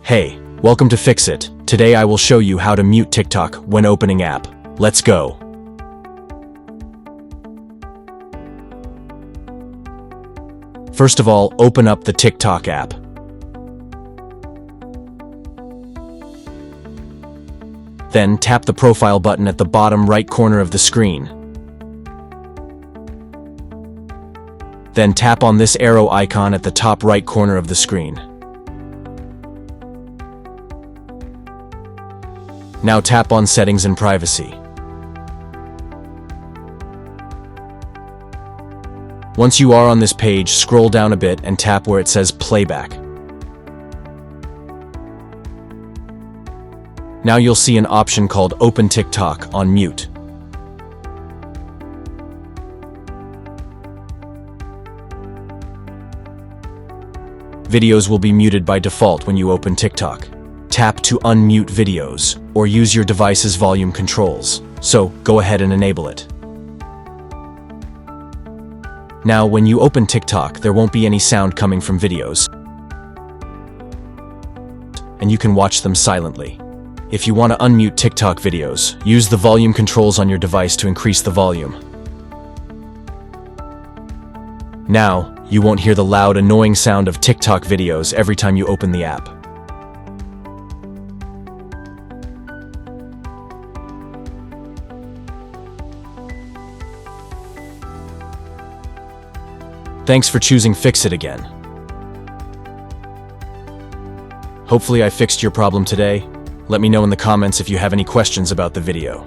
Hey, welcome to Fix It. Today I will show you how to mute TikTok when opening app. Let's go. First of all, open up the TikTok app. Then tap the profile button at the bottom right corner of the screen. Then tap on this arrow icon at the top right corner of the screen. Now tap on Settings and Privacy. Once you are on this page, scroll down a bit and tap where it says Playback. Now you'll see an option called Open TikTok on mute. Videos will be muted by default when you open TikTok. Tap to unmute videos, or use your device's volume controls. So, go ahead and enable it. Now, when you open TikTok, there won't be any sound coming from videos, and you can watch them silently. If you want to unmute TikTok videos, use the volume controls on your device to increase the volume. Now, you won't hear the loud, annoying sound of TikTok videos every time you open the app. Thanks for choosing Fix It again. Hopefully I fixed your problem today. Let me know in the comments if you have any questions about the video.